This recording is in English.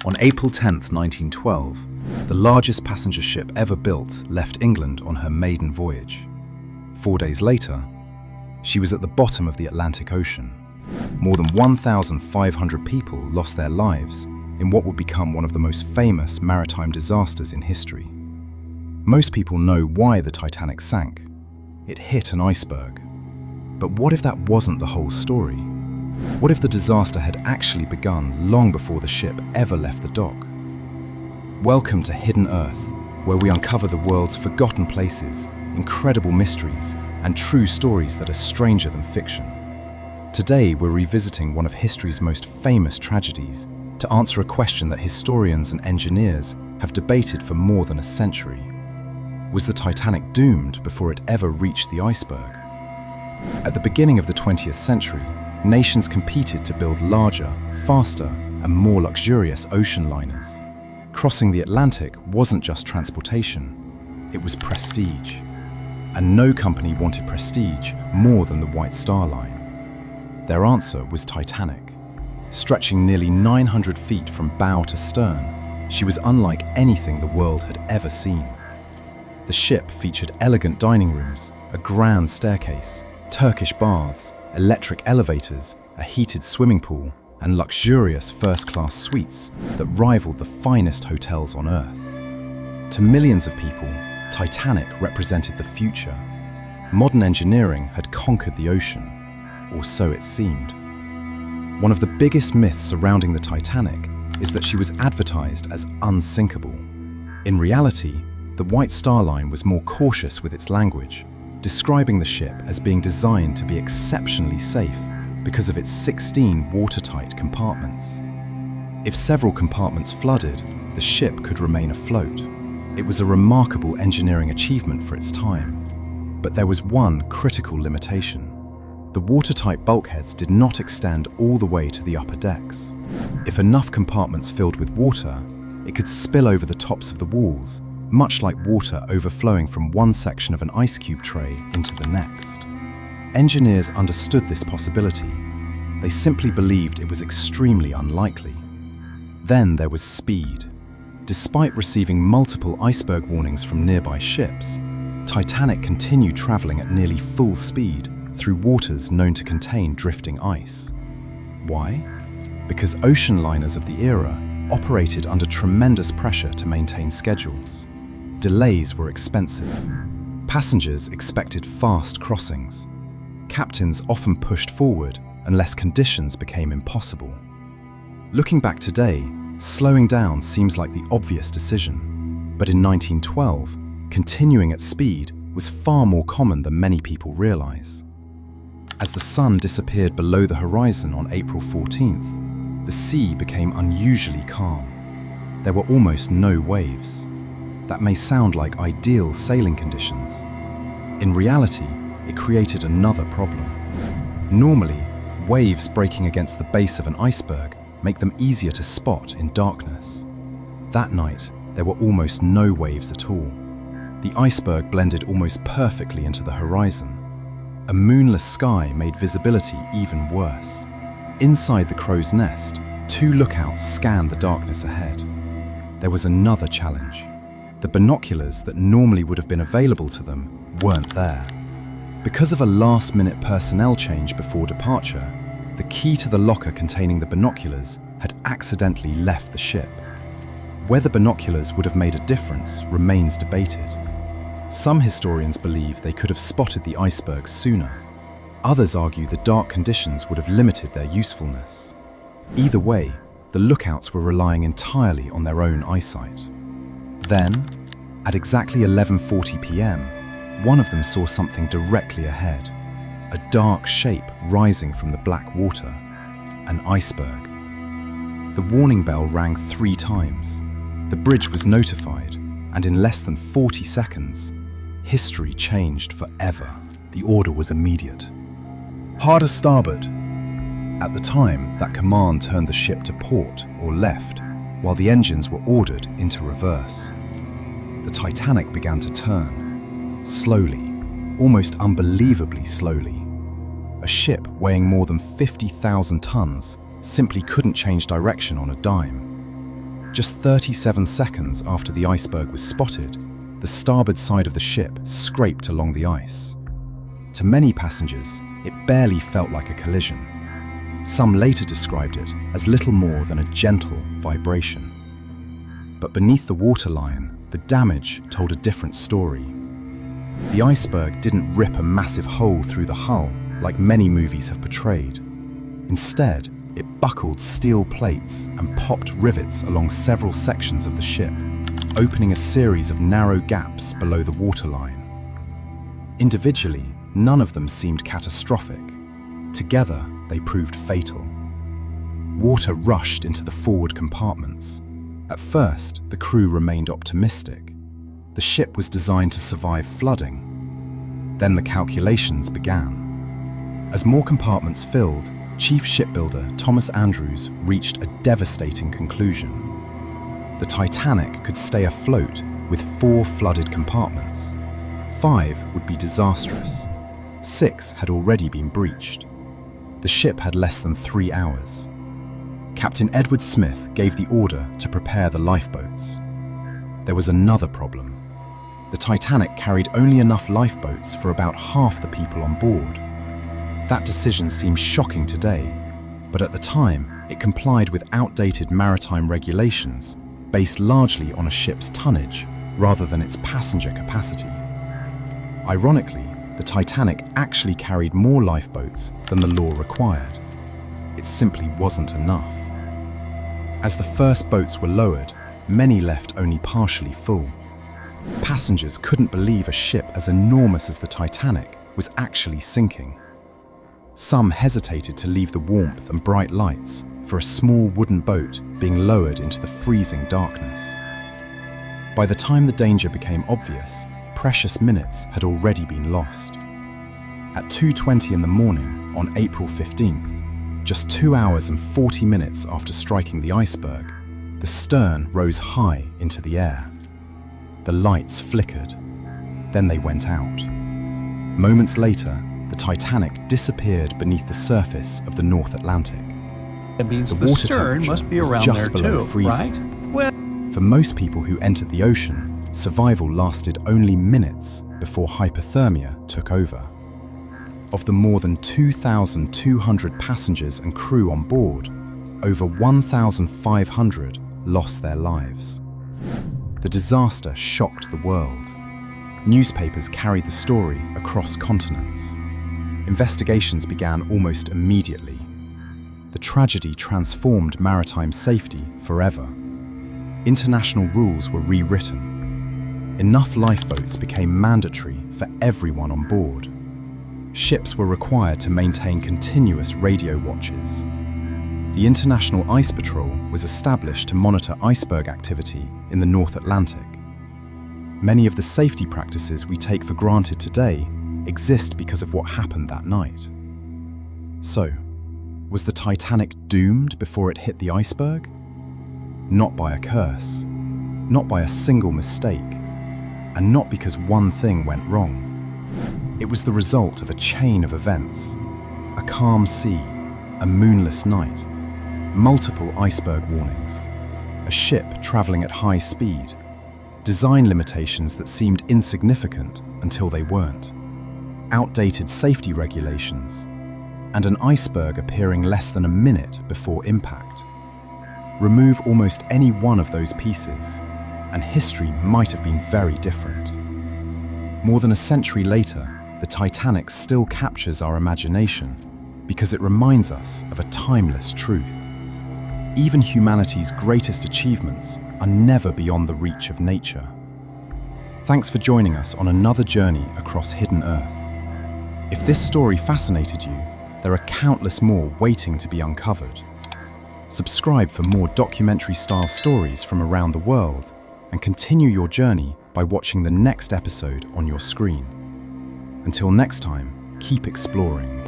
On April 10, 1912, the largest passenger ship ever built left England on her maiden voyage. 4 days later, she was at the bottom of the Atlantic Ocean. More than 1,500 people lost their lives in what would become one of the most famous maritime disasters in history. Most people know why the Titanic sank. It hit an iceberg. But what if that wasn't the whole story? What if the disaster had actually begun long before the ship ever left the dock? Welcome to Hidden Earth, where we uncover the world's forgotten places, incredible mysteries, and true stories that are stranger than fiction. Today, we're revisiting one of history's most famous tragedies to answer a question that historians and engineers have debated for more than a century. Was the Titanic doomed before it ever reached the iceberg? At the beginning of the 20th century, nations competed to build larger, faster, and more luxurious ocean liners. Crossing the Atlantic wasn't just transportation, it was prestige. And no company wanted prestige more than the White Star Line. Their answer was Titanic. Stretching nearly 900 feet from bow to stern, she was unlike anything the world had ever seen. The ship featured elegant dining rooms, a grand staircase, Turkish baths, electric elevators, a heated swimming pool, and luxurious first-class suites that rivaled the finest hotels on Earth. To millions of people, Titanic represented the future. Modern engineering had conquered the ocean, or so it seemed. One of the biggest myths surrounding the Titanic is that she was advertised as unsinkable. In reality, the White Star Line was more cautious with its language, describing the ship as being designed to be exceptionally safe because of its 16 watertight compartments. If several compartments flooded, the ship could remain afloat. It was a remarkable engineering achievement for its time. But there was one critical limitation. The watertight bulkheads did not extend all the way to the upper decks. If enough compartments filled with water, it could spill over the tops of the walls, much like water overflowing from one section of an ice cube tray into the next. Engineers understood this possibility. They simply believed it was extremely unlikely. Then there was speed. Despite receiving multiple iceberg warnings from nearby ships, Titanic continued traveling at nearly full speed through waters known to contain drifting ice. Why? Because ocean liners of the era operated under tremendous pressure to maintain schedules. Delays were expensive. Passengers expected fast crossings. Captains often pushed forward unless conditions became impossible. Looking back today, slowing down seems like the obvious decision. But in 1912, continuing at speed was far more common than many people realize. As the sun disappeared below the horizon on April 14th, the sea became unusually calm. There were almost no waves. That may sound like ideal sailing conditions. In reality, it created another problem. Normally, waves breaking against the base of an iceberg make them easier to spot in darkness. That night, there were almost no waves at all. The iceberg blended almost perfectly into the horizon. A moonless sky made visibility even worse. Inside the crow's nest, two lookouts scanned the darkness ahead. There was another challenge. The binoculars that normally would have been available to them weren't there. Because of a last-minute personnel change before departure, the key to the locker containing the binoculars had accidentally left the ship. Whether binoculars would have made a difference remains debated. Some historians believe they could have spotted the iceberg sooner. Others argue the dark conditions would have limited their usefulness. Either way, the lookouts were relying entirely on their own eyesight. Then, at exactly 11:40 p.m., one of them saw something directly ahead. A dark shape rising from the black water. An iceberg. The warning bell rang 3 times. The bridge was notified, and in less than 40 seconds, history changed forever. The order was immediate. Harder starboard. At the time, that command turned the ship to port or left, while the engines were ordered into reverse. The Titanic began to turn, slowly, almost unbelievably slowly. A ship weighing more than 50,000 tons simply couldn't change direction on a dime. Just 37 seconds after the iceberg was spotted, the starboard side of the ship scraped along the ice. To many passengers, it barely felt like a collision. Some later described it as little more than a gentle vibration. But beneath the waterline, the damage told a different story. The iceberg didn't rip a massive hole through the hull like many movies have portrayed. Instead, it buckled steel plates and popped rivets along several sections of the ship, opening a series of narrow gaps below the waterline. Individually, none of them seemed catastrophic. Together, they proved fatal. Water rushed into the forward compartments. At first, the crew remained optimistic. The ship was designed to survive flooding. Then the calculations began. As more compartments filled, Chief Shipbuilder Thomas Andrews reached a devastating conclusion. The Titanic could stay afloat with 4 flooded compartments. 5 would be disastrous. 6 had already been breached. The ship had less than 3 hours. Captain Edward Smith gave the order to prepare the lifeboats. There was another problem. The Titanic carried only enough lifeboats for about half the people on board. That decision seems shocking today, but at the time, it complied with outdated maritime regulations based largely on a ship's tonnage rather than its passenger capacity. Ironically, the Titanic actually carried more lifeboats than the law required. It simply wasn't enough. As the first boats were lowered, many left only partially full. Passengers couldn't believe a ship as enormous as the Titanic was actually sinking. Some hesitated to leave the warmth and bright lights for a small wooden boat being lowered into the freezing darkness. By the time the danger became obvious, precious minutes had already been lost. At 2:20 in the morning on April 15th, just 2 hours and 40 minutes after striking the iceberg, the stern rose high into the air. The lights flickered, then they went out. Moments later, the Titanic disappeared beneath the surface of the North Atlantic. That means The the water stern must be temperature was around just there below too, freezing. right? Well, For most people who entered the ocean, survival lasted only minutes before hypothermia took over. Of the more than 2,200 passengers and crew on board, over 1,500 lost their lives. The disaster shocked the world. Newspapers carried the story across continents. Investigations began almost immediately. The tragedy transformed maritime safety forever. International rules were rewritten. Enough lifeboats became mandatory for everyone on board. Ships were required to maintain continuous radio watches. The International Ice Patrol was established to monitor iceberg activity in the North Atlantic. Many of the safety practices we take for granted today exist because of what happened that night. So, was the Titanic doomed before it hit the iceberg? Not by a curse, not by a single mistake, and not because one thing went wrong. It was the result of a chain of events: a calm sea, a moonless night, multiple iceberg warnings, a ship traveling at high speed, design limitations that seemed insignificant until they weren't, outdated safety regulations, and an iceberg appearing less than a minute before impact. Remove almost any one of those pieces, and history might have been very different. More than a century later, the Titanic still captures our imagination because it reminds us of a timeless truth. Even humanity's greatest achievements are never beyond the reach of nature. Thanks for joining us on another journey across hidden Earth. If this story fascinated you, there are countless more waiting to be uncovered. Subscribe for more documentary-style stories from around the world and continue your journey by watching the next episode on your screen. Until next time, keep exploring.